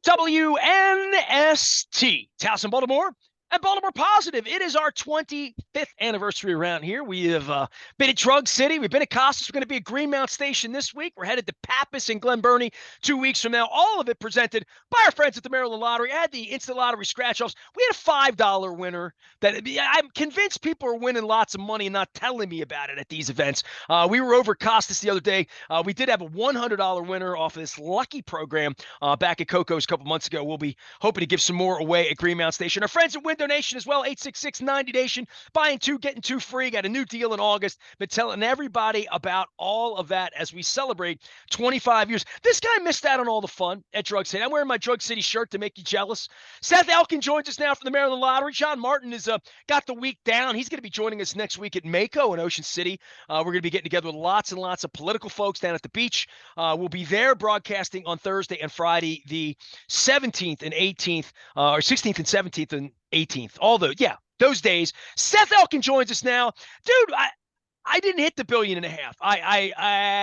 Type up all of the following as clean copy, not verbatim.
WNST, Towson, Baltimore, and Baltimore Positive. It is our 25th anniversary around here. We have been at Drug City. We've been at Costas. We're going to be at Greenmount Station this week. We're headed to Pappas and Glen Burnie 2 weeks from now. All of it presented by our friends at the Maryland Lottery. I had the instant lottery scratch-offs. We had a $5 winner that I'm convinced people are winning lots of money and not telling me about it at these events. We were over at Costas the other day. We did have a $100 winner off of this lucky program back at Coco's a couple months ago. We'll be hoping to give some more away at Greenmount Station. Our friends at Win Donation as well, 866-90-NATION. Buying two, getting two free. Got a new deal in August. Been telling everybody about all of that as we celebrate 25 years. This guy missed out on all the fun at Drug City. I'm wearing my Drug City shirt to make you jealous. Seth Elkin joins us now from the Maryland Lottery. John Martin has got the week down. He's going to be joining us next week at Mako in Ocean City. We're going to be getting together with lots and lots of political folks down at the beach. We'll be there broadcasting on Thursday and Friday, the 17th and 18th, or 16th and 17th and 18th. Those days. Seth Elkin joins us now. Dude, I didn't hit the $1.5 billion. I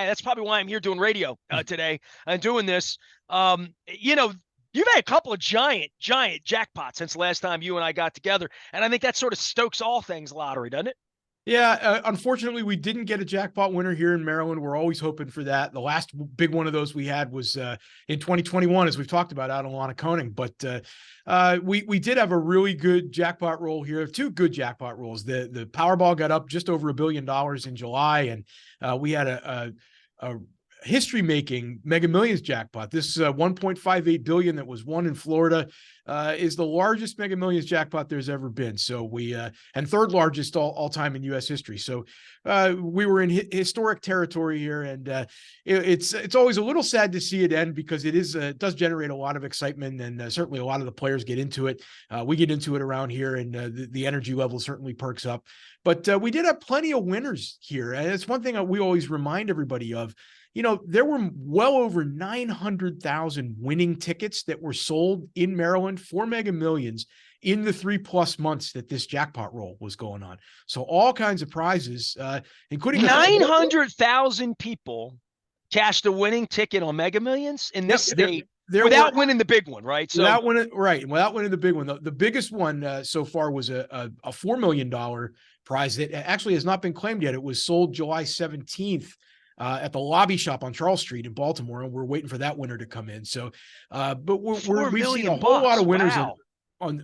that's probably why I'm here doing radio today and doing this. You've had a couple of giant jackpots since the last time you and I got together. And I think that sort of stokes all things lottery, doesn't it? Yeah, unfortunately, we didn't get a jackpot winner here in Maryland. We're always hoping for that. The last big one of those we had was in 2021, as we've talked about, out in Lonaconing. But we did have a really good jackpot roll here. Two good jackpot rolls. The Powerball got up just over $1 billion in July, and we had a history-making Mega Millions jackpot. This $1.58 billion that was won in Florida is the largest Mega Millions jackpot there's ever been. So and third largest all time in U.S. history. So we were in historic territory here, and it's always a little sad to see it end because it does generate a lot of excitement, and certainly a lot of the players get into it. We get into it around here, and the energy level certainly perks up. But we did have plenty of winners here, and it's one thing that we always remind everybody of. There were well over 900,000 winning tickets that were sold in Maryland for Mega Millions in the 3+ months that this jackpot roll was going on. So all kinds of prizes, including 900,000 people cashed a winning ticket on Mega Millions in this state without winning the big one, right? So without winning the big one. The biggest one so far was a $4 million prize that actually has not been claimed yet. It was sold July 17th. At the Lobby Shop on Charles Street in Baltimore, and we're waiting for that winner to come in. So, but we've seen a whole lot of winners. Wow.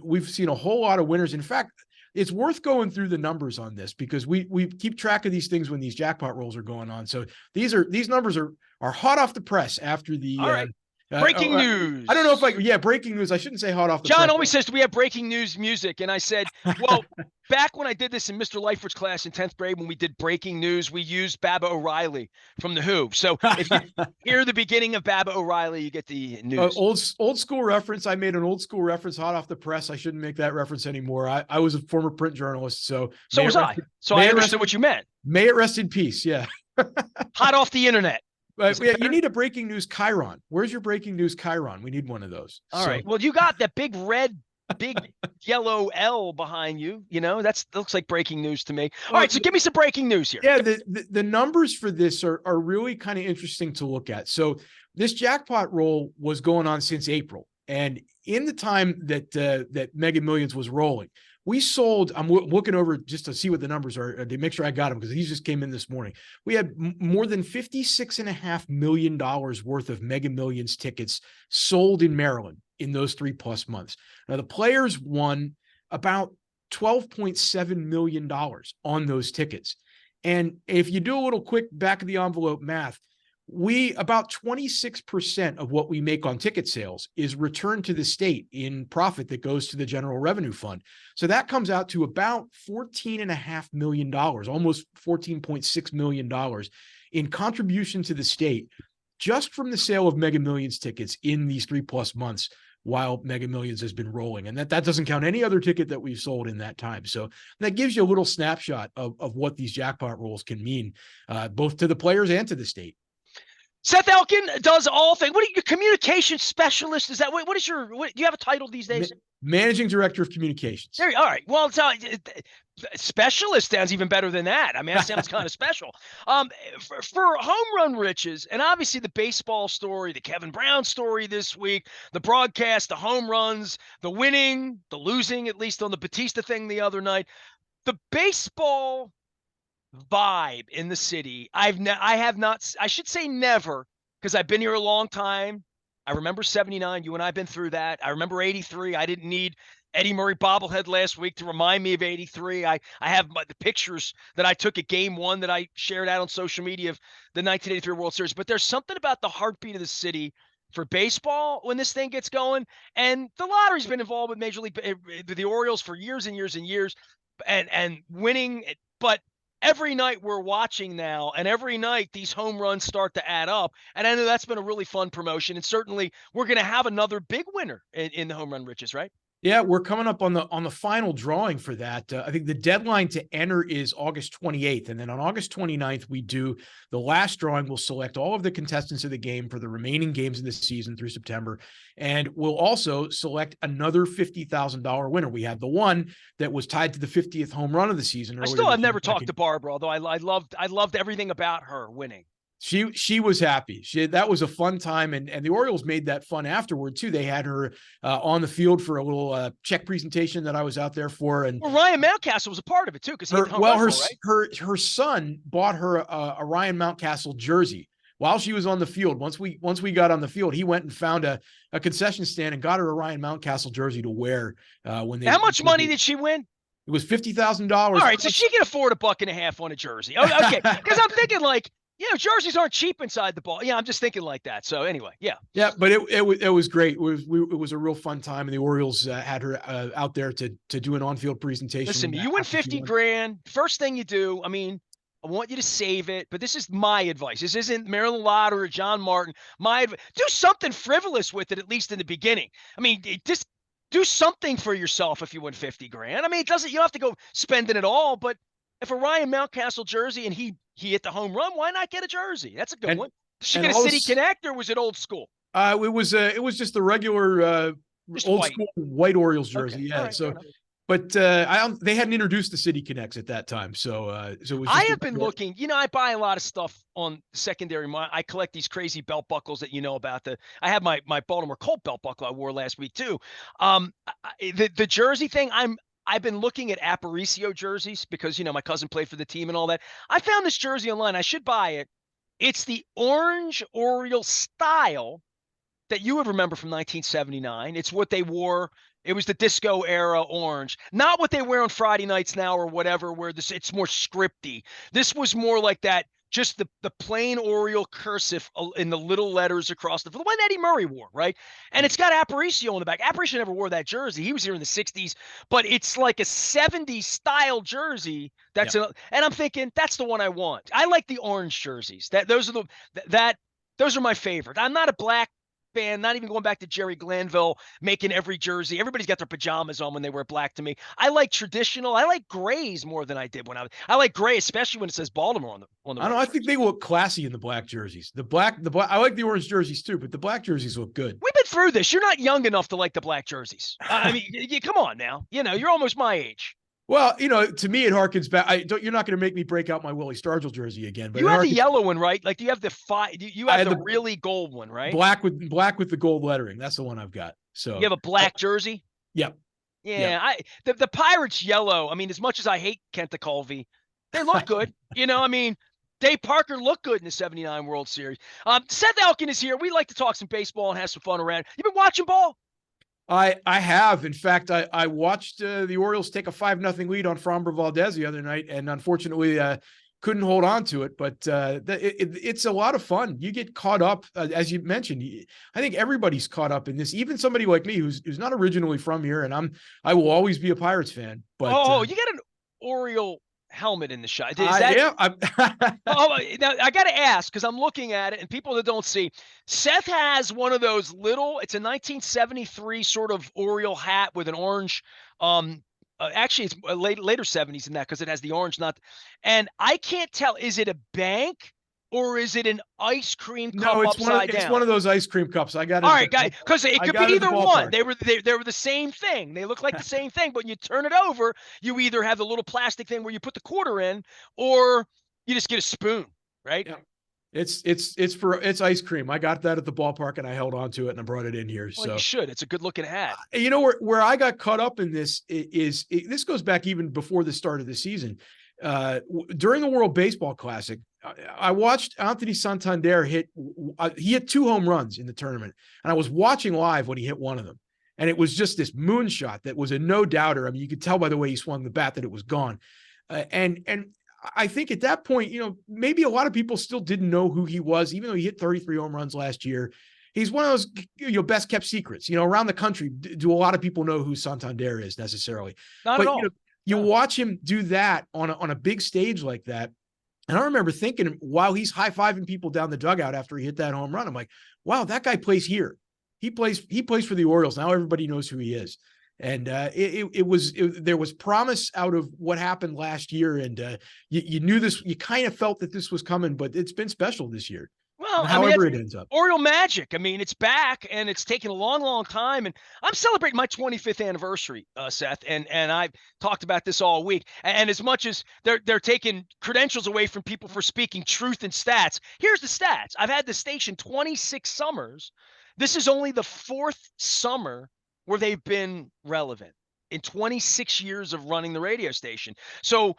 We've seen a whole lot of winners. In fact, it's worth going through the numbers on this because we keep track of these things when these jackpot rolls are going on. So these numbers are hot off the press after the. All right. Breaking news. I don't know if breaking news. I shouldn't say hot off the press. John always says, do we have breaking news music? And I said, well, back when I did this in Mr. Lightfoot's class in 10th grade, when we did breaking news, we used Baba O'Reilly from The Who. So if you hear the beginning of Baba O'Reilly, you get the news. Old school reference. I made an old school reference hot off the press. I shouldn't make that reference anymore. I was a former print journalist. So was I. So I understood what you meant. May it rest in peace. Yeah. Hot off the internet. Yeah, you need a breaking news chyron. Where's your breaking news chyron? We need one of those. All right. Well, you got that big yellow L behind you. That looks like breaking news to me. All right. So give me some breaking news here. Yeah. The numbers for this are really kind of interesting to look at. So this jackpot roll was going on since April. And in the time that Mega Millions was rolling, we sold, I'm looking over just to see what the numbers are to make sure I got them because these just came in this morning. We had more than $56.5 million worth of Mega Millions tickets sold in Maryland in those 3+ months. Now the players won about $12.7 million on those tickets. And if you do a little quick back of the envelope math, about 26% of what we make on ticket sales is returned to the state in profit that goes to the general revenue fund. So that comes out to about $14.5 million, almost $14.6 million in contribution to the state just from the sale of Mega Millions tickets in these 3+ months while Mega Millions has been rolling. And that doesn't count any other ticket that we've sold in that time. So that gives you a little snapshot of what these jackpot rolls can mean, both to the players and to the state. Seth Elkin does all things. What are you, communication specialist? Is that what is your? What, do you have a title these days? Managing Director of Communications. All right. Well, specialist sounds even better than that. I mean, that sounds kind of special. For home run riches, and obviously the baseball story, the Kevin Brown story this week, the broadcast, the home runs, the winning, the losing, at least on the Batista thing the other night. The baseball vibe in the city. I have not. I should say never, because I've been here a long time. I remember 79. You and I have been through that. I remember 83. I didn't need Eddie Murray bobblehead last week to remind me of 83. I have the pictures that I took at game one that I shared out on social media of the 1983 World Series. But there's something about the heartbeat of the city for baseball when this thing gets going. And the lottery's been involved with Major League, the Orioles for years and years and years, and winning. But every night we're watching now, and every night these home runs start to add up. And I know that's been a really fun promotion. And certainly we're going to have another big winner in the home run riches, right? Yeah, we're coming up on the final drawing for that. I think the deadline to enter is August 28th. And then on August 29th, we do the last drawing. We'll select all of the contestants of the game for the remaining games in this season through September. And we'll also select another $50,000 winner. We had the one that was tied to the 50th home run of the season. I still have never talked to Barbara, although I loved everything about her winning. She was happy. That was a fun time, and the Orioles made that fun afterward too. They had her on the field for a little check presentation that I was out there for, and Ryan Mountcastle was a part of it too, because her son bought her a Ryan Mountcastle jersey while she was on the field. Once we got on the field, he went and found a concession stand and got her a Ryan Mountcastle jersey to wear when they. How much money did she win? It was $50,000. All right, so she can afford $1.50 on a jersey. Oh, okay, because I'm thinking like. Jerseys aren't cheap inside the ball. Yeah, I'm just thinking like that. So anyway, yeah. Yeah, but it was great. It was a real fun time, and the Orioles had her out there to do an on-field presentation. Listen, you win $50,000. First thing you do, I mean, I want you to save it, but this is my advice. This isn't Maryland Lott or John Martin. Do something frivolous with it, at least in the beginning. I mean, just do something for yourself if you win $50,000. I mean, you don't have to go spending it all, but if a Ryan Mountcastle jersey and he hit the home run, why not get a jersey? That's a good one. Did she get a City Connect, or was it old school? It was just the regular old school white Orioles jersey. Okay. Yeah. Right, so, but they hadn't introduced the City Connects at that time. So it was. I have been looking. I buy a lot of stuff on secondary. I collect these crazy belt buckles that you know about. I have my Baltimore Colt belt buckle I wore last week too. The jersey thing. I've been looking at Aparicio jerseys because, my cousin played for the team and all that. I found this jersey online. I should buy it. It's the orange Oriole style that you would remember from 1979. It's what they wore. It was the disco era orange, not what they wear on Friday nights now or whatever, where it's more scripty. This was more like that. Just the plain Oriole cursive in the little letters across the one Eddie Murray wore, right? And it's got Aparicio on the back. Aparicio never wore that jersey. He was here in the 60s, but it's like a 70s style jersey. And I'm thinking that's the one I want. I like the orange jerseys. Those are my favorite. I'm not a black fan, not even going back to Jerry Glanville making every jersey. Everybody's got their pajamas on when they wear black to me. I like traditional. I like grays more than I did when I like gray, especially when it says Baltimore on the I don't know. I think they look classy in the black jerseys. The black. I like the orange jerseys too, but the black jerseys look good. We've been through this. You're not young enough to like the black jerseys. I mean, come on now. You're almost my age. Well, to me, it harkens back. You're not going to make me break out my Willie Stargell jersey again. But you have the yellow one, right? Like you have you have the really gold one, right? Black with the gold lettering. That's the one I've got. So you have a black jersey. Yep. Yeah. Yep. The Pirates yellow. I mean, as much as I hate Kenta Colby, they look good. I mean, Dave Parker looked good in the '79 World Series. Seth Elkin is here. We like to talk some baseball and have some fun around. You been watching ball? I have. In fact, I watched the Orioles take a 5-0 lead on Framber Valdez the other night, and unfortunately couldn't hold on to it. But it's a lot of fun. You get caught up, as you mentioned. I think everybody's caught up in this. Even somebody like me who's not originally from here, and I will always be a Pirates fan. But you got an Oriole helmet in the shot. Yeah. Now I got to ask, because I'm looking at it, and people that don't see, Seth has one of those little. It's a 1973 sort of Oriole hat with an orange. Actually, it's later 70s in that because it has the orange. And I can't tell. Is it a bank? or is it an ice cream cup No, upside it's down? one of those ice cream cups. I got it. All right, guys, because it I could got be it at the either one. ballpark. They were the same thing. They look like the same thing, but when you turn it over, you either have the little plastic thing where you put the quarter in, or you just get a spoon, right? Yeah. It's ice cream. I got that at the ballpark and I held on to it and I brought it in here. Well, you So should. It's a good looking hat. you know where I got caught up in this this goes back even before the start of the season. During the World Baseball Classic, I watched Anthony Santander hit. He hit 2 home runs in the tournament, and I was watching live when he hit one of them, and it was just this moonshot that was a no doubter. I mean, you could tell by the way he swung the bat that it was gone, and I think at that point, maybe a lot of people still didn't know who he was, even though he hit 33 home runs last year. He's one of those best kept secrets. Around the country, do a lot of people know who Santander is necessarily? Not But at all. you watch him do that on a big stage like that. And I remember thinking while he's high-fiving people down the dugout after he hit that home run, I'm like, wow, that guy plays here. He plays for the Orioles. Now everybody knows who he is. And there was promise out of what happened last year. And you knew this, you kind of felt that this was coming, but it's been special this year. Well, However it ends up. Oriole magic. I mean, it's back and it's taken a long, long time. And I'm celebrating my 25th anniversary, Seth. And I've talked about this all week. And as much as they're taking credentials away from people for speaking truth and stats, here's the stats. I've had the station 26 summers. This is only the 4th summer where they've been relevant in 26 years of running the radio station. So,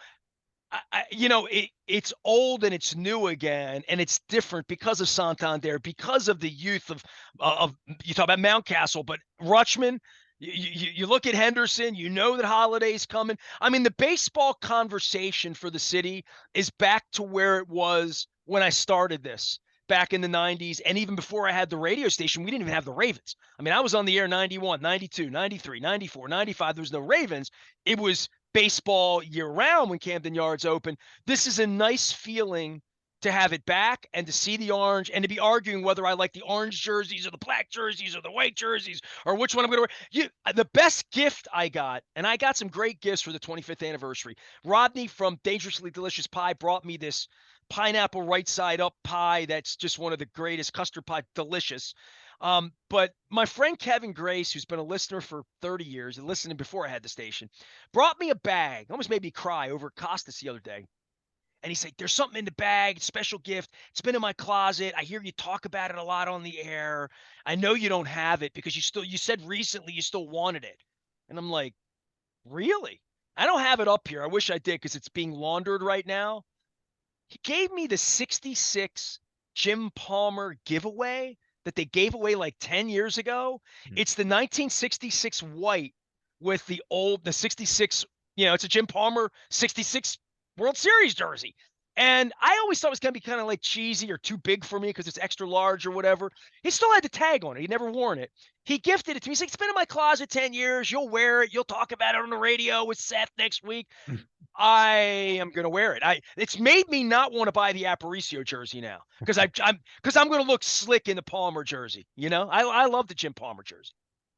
it's old and it's new again, and it's different because of Santander, because of the youth of you talk about Mountcastle, but Rutschman, you look at Henderson, that Holiday's coming. I mean, the baseball conversation for the city is back to where it was when I started this back in the 90s. And even before I had the radio station, we didn't even have the Ravens. I mean, I was on the air 91, 92, 93, 94, 95. There was no Ravens. It was baseball year round when Camden Yards opened. This is a nice feeling to have it back and to see the orange and to be arguing whether I like the orange jerseys or the black jerseys or the white jerseys or which one I'm going to wear. The best gift I got, and I got some great gifts for the 25th anniversary. Rodney from Dangerously Delicious Pie brought me this pineapple right side up pie. That's just one of the greatest custard pie. Delicious. But my friend Kevin Grace, who's been a listener for 30 years and listening before I had the station, brought me a bag. Almost made me cry over Costas the other day. And he said, there's something in the bag, special gift. It's been in my closet. I hear you talk about it a lot on the air. I know you don't have it because you said recently you still wanted it. And I'm like, really? I don't have it up here. I wish I did because it's being laundered right now. He gave me the 66 Jim Palmer giveaway that they gave away like 10 years ago. It's the 1966 white with the 66, it's a Jim Palmer 66 World Series jersey. And I always thought it was going to be kind of like cheesy or too big for me because it's extra large or whatever. He still had the tag on it. He never worn it. He gifted it to me. He's like, it's been in my closet 10 years. You'll wear it. You'll talk about it on the radio with Seth next week. I am going to wear it. It's made me not want to buy the Aparicio jersey now because I'm going to look slick in the Palmer jersey. I love the Jim Palmer jersey.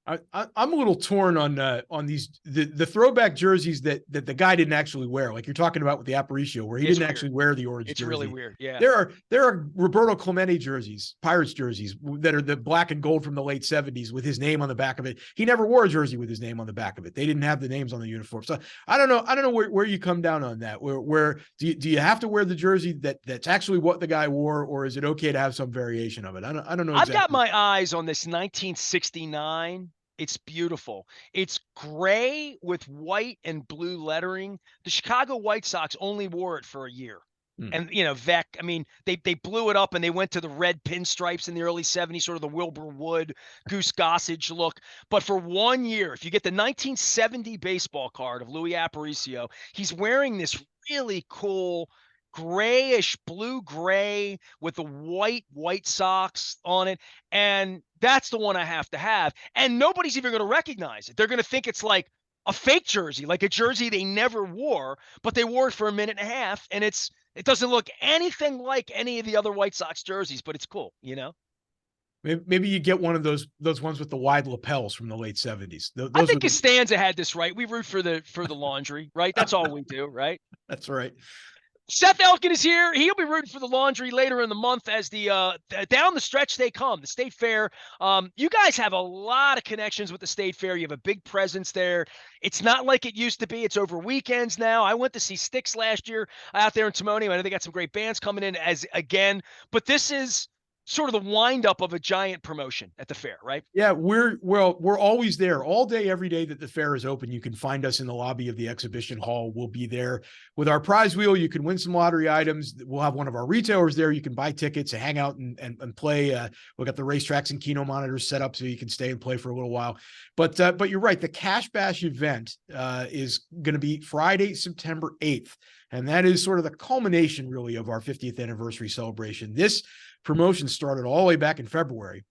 I'm a little torn on these the throwback jerseys that the guy didn't actually wear, like you're talking about with the Aparicio, where he didn't actually wear the orange jersey. It's really weird. Yeah. There are Roberto Clemente jerseys, Pirates jerseys that are the black and gold from the late 70s with his name on the back of it. He never wore a jersey with his name on the back of it. They didn't have the names on the uniform. So I don't know where you come down on that. Where do you have to wear the jersey that's actually what the guy wore, or is it okay to have some variation of it? I don't know. I've got my eyes on this 1969. It's beautiful. It's gray with white and blue lettering. The Chicago White Sox only wore it for a year. And, Vec, I mean, they blew it up and they went to the red pinstripes in the early 70s, sort of the Wilbur Wood, Goose Gossage look. But for 1 year, if you get the 1970 baseball card of Louis Aparicio, he's wearing this really cool grayish blue gray with the White Sox on it. And that's the one I have to have. And nobody's even going to recognize it. They're going to think it's like a fake jersey, like a jersey they never wore, but they wore it for a minute and a half. And it doesn't look anything like any of the other White Sox jerseys, but it's cool, Maybe you get one of those ones with the wide lapels from the late 70s. I think Costanza had this right. We root for the laundry, right? That's all we do, right? That's right. Seth Elkin is here. He'll be rooting for the Laundry later in the month as the down the stretch they come. The State Fair. You guys have a lot of connections with the State Fair. You have a big presence there. It's not like it used to be. It's over weekends now. I went to see Styx last year out there in Timonium. I know they got some great bands coming in as again, but this is sort of the wind up of a giant promotion at the fair, right? Yeah, we're always there all day, every day that the fair is open. You can find us in the lobby of the exhibition hall. We'll be there with our prize wheel. You can win some lottery items. We'll have one of our retailers there. You can buy tickets and hang out and play. We've got the racetracks and Keno monitors set up so you can stay and play for a little while. But you're right. The Cash Bash event is going to be Friday, September 8th. And that is sort of the culmination, really, of our 50th anniversary celebration. This promotion started all the way back in February,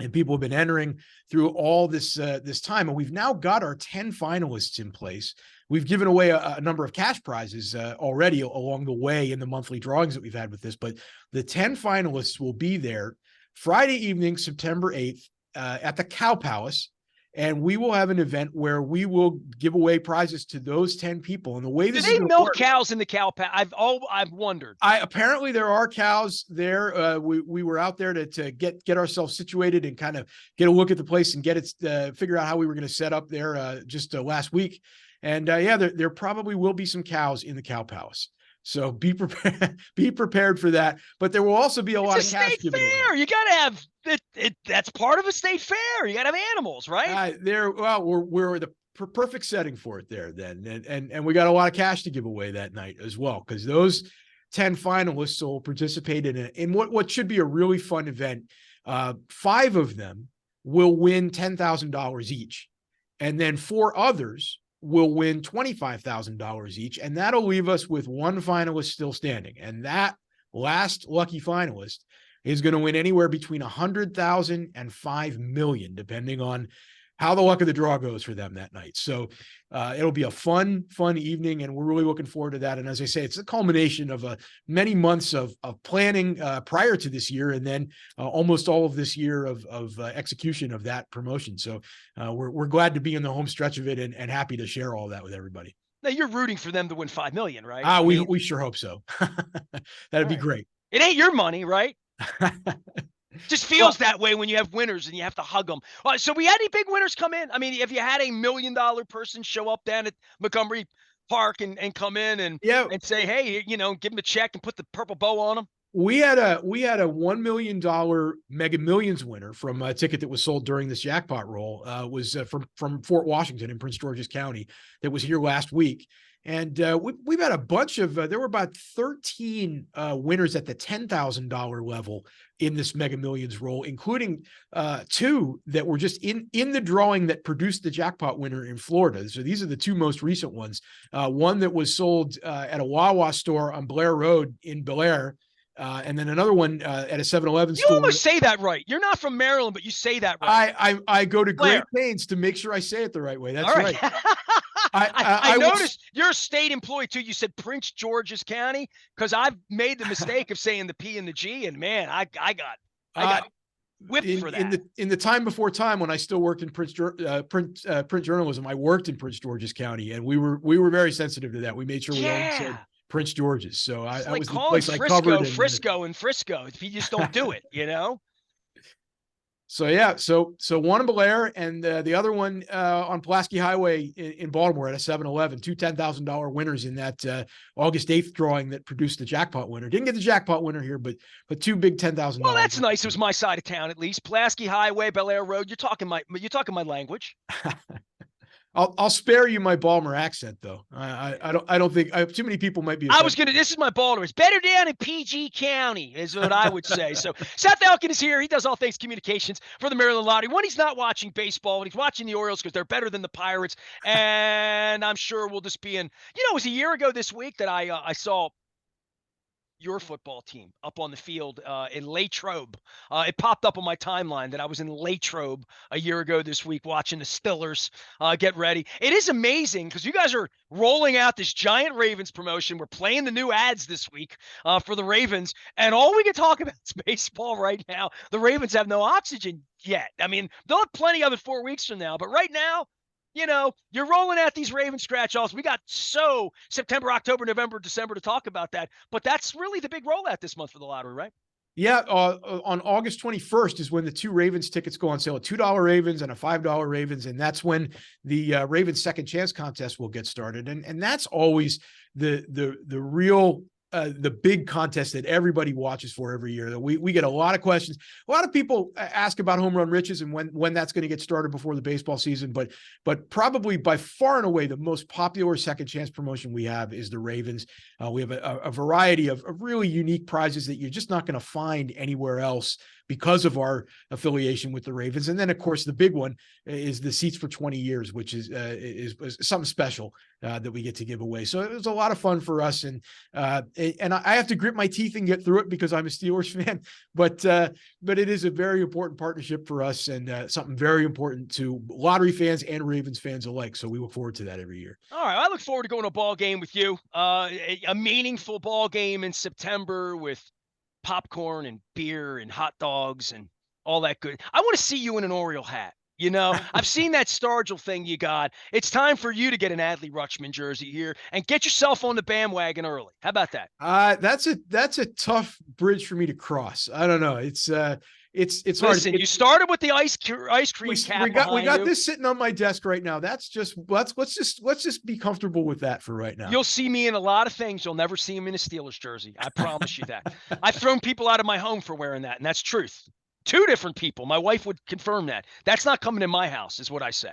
and people have been entering through all this time. And we've now got our 10 finalists in place. We've given away a number of cash prizes already along the way in the monthly drawings that we've had with this. But the 10 finalists will be there Friday evening, September 8th, at the Cow Palace. And we will have an event where we will give away prizes to those 10 people. And the way this Do is they going to milk work, cows in the cow pack? I've wondered. apparently there are cows there. We were out there to get ourselves situated and kind of get a look at the place and get it figure out how we were going to set up there just last week. And yeah, there probably will be some cows in the Cow Palace. So be prepared, be prepared for that. But there will also be a lot of cash given away. Fair. You got to have it. That's part of a state fair. You got to have animals, right? We're the perfect setting for it there then. And we got a lot of cash to give away that night as well, because those 10 finalists will participate in what should be a really fun event. 5 of them will win $10,000 each. And then 4 others will win $25,000 each, and that'll leave us with 1 finalist still standing. And that last lucky finalist is going to win anywhere between $100,000 and $5 million, depending on how the luck of the draw goes for them that night. So it'll be a fun evening, and we're really looking forward to that. And as I say, it's the culmination of many months of planning prior to this year, and then almost all of this year of execution of that promotion. So we're glad to be in the home stretch of it, and happy to share all that with everybody. Now you're rooting for them to win $5 million, right? We sure hope so. That'd be great. It ain't your money, right? Just feels that way when you have winners and you have to hug them. So we had any big winners come in? I mean, if you had $1 million person show up down at Montgomery Park and come in and say, hey, give them a check and put the purple bow on them. We had a $1 million Mega Millions winner from a ticket that was sold during this jackpot roll. Was from Fort Washington in Prince George's County that was here last week. And we've had a bunch of, there were about 13 winners at the $10,000 level in this Mega Millions roll, including 2 that were just in the drawing that produced the jackpot winner in Florida. So these are the 2 most recent ones. One that was sold at a Wawa store on Blair Road in Bel Air. And then another one at a 7-Eleven store. You almost say that right. You're not from Maryland, but you say that right. I go to great pains to make sure I say it the right way. That's right. I noticed you're a state employee too. You said Prince George's County, because I've made the mistake of saying the P and the G, and man, I got whipped for that. In the time before time, when I still worked in print journalism, I worked in Prince George's County, and we were very sensitive to that. We made sure we always said Prince George's. So that was the place I covered. Frisco if you just don't do it, So yeah, so one in Bel Air, and the other one on Pulaski Highway in Baltimore at a 7-Eleven, 2 $10,000 winners in that August 8th drawing that produced the jackpot winner. Didn't get the jackpot winner here, but 2 big $10,000. Well, that's nice. It was my side of town, at least. Pulaski Highway, Bel Air Road. You're talking my language. I'll spare you my Baltimore accent, though. I don't think too many people might be. This is my Baltimore. It's better down in PG County, is what I would say. So Seth Elkin is here. He does all things communications for the Maryland Lottery. When he's not watching baseball, when he's watching the Orioles because they're better than the Pirates, and I'm sure we'll just be in. It was a year ago this week that I saw your football team up on the field in Latrobe. It popped up on my timeline that I was in Latrobe a year ago this week watching the Stillers get ready. It is amazing because you guys are rolling out this giant Ravens promotion. We're playing the new ads this week for the Ravens, and all we can talk about is baseball right now. The Ravens have no oxygen yet. I mean, they'll have plenty of it 4 weeks from now, but right now, you're rolling out these Raven scratch-offs. We got September, October, November, December to talk about that. But that's really the big rollout this month for the lottery, right? Yeah, on August 21st is when the two Ravens tickets go on sale, a $2 Ravens and a $5 Ravens, and that's when the Ravens Second Chance contest will get started, and that's always the real the big contest that everybody watches for every year. We get a lot of questions. A lot of people ask about home run riches and when that's going to get started before the baseball season. But probably by far and away the most popular second chance promotion we have is the Ravens. We have a variety of really unique prizes that you're just not going to find anywhere else because of our affiliation with the Ravens. And then, of course, the big one is the seats for 20 years, which is something special that we get to give away. So it was a lot of fun for us. And I have to grit my teeth and get through it because I'm a Steelers fan, but it is a very important partnership for us and something very important to lottery fans and Ravens fans alike. So we look forward to that every year. All right. I look forward to going to a ball game with you, a meaningful ball game in September with popcorn and beer and hot dogs and all that good. I want to see you in an Oriole hat. I've seen that Stargell thing you got. It's time for you to get an Adley Rutschman jersey here and get yourself on the bandwagon early. How about that? That's a tough bridge for me to cross. I don't know. It's hard. Listen, you started with the ice cream cap. We got this sitting on my desk right now. That's just let's just be comfortable with that for right now. You'll see me in a lot of things. You'll never see him in a Steelers jersey. I promise you that. I've thrown people out of my home for wearing that, and that's truth. Two different people. My wife would confirm that. That's not coming in my house, is what I say.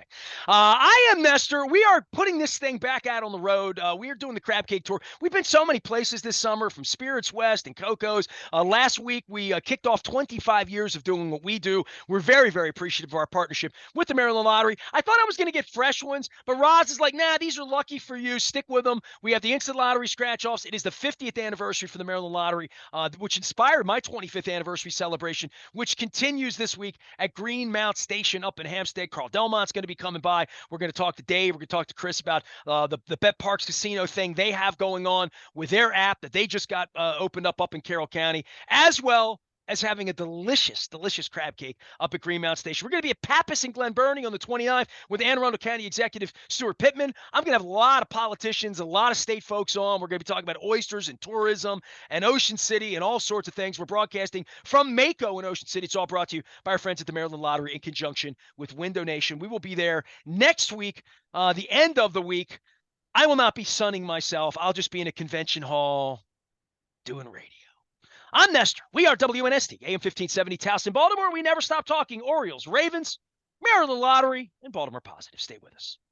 I am Nestor. We are putting this thing back out on the road. We are doing the Crab Cake Tour. We've been so many places this summer, from Spirits West and Coco's. Last week, we kicked off 25 years of doing what we do. We're very, very appreciative of our partnership with the Maryland Lottery. I thought I was going to get fresh ones, but Roz is like, nah, these are lucky for you. Stick with them. We have the Instant Lottery Scratch-Offs. It is the 50th anniversary for the Maryland Lottery, which inspired my 25th anniversary celebration, which continues this week at Greenmount Station up in Hampstead. Carl Delmont's going to be coming by. We're going to talk to Dave. We're going to talk to Chris about the Bet Parks Casino thing they have going on with their app that they just got opened up in Carroll County, as well as having a delicious, delicious crab cake up at Greenmount Station. We're going to be at Pappas and Glen Burnie on the 29th with Anne Arundel County Executive Stuart Pittman. I'm going to have a lot of politicians, a lot of state folks on. We're going to be talking about oysters and tourism and Ocean City and all sorts of things. We're broadcasting from Mako in Ocean City. It's all brought to you by our friends at the Maryland Lottery in conjunction with Window Nation. We will be there next week, the end of the week. I will not be sunning myself. I'll just be in a convention hall doing radio. I'm Nestor. We are WNST, AM 1570, Towson, Baltimore. We never stop talking Orioles, Ravens, Maryland Lottery, and Baltimore Positive. Stay with us.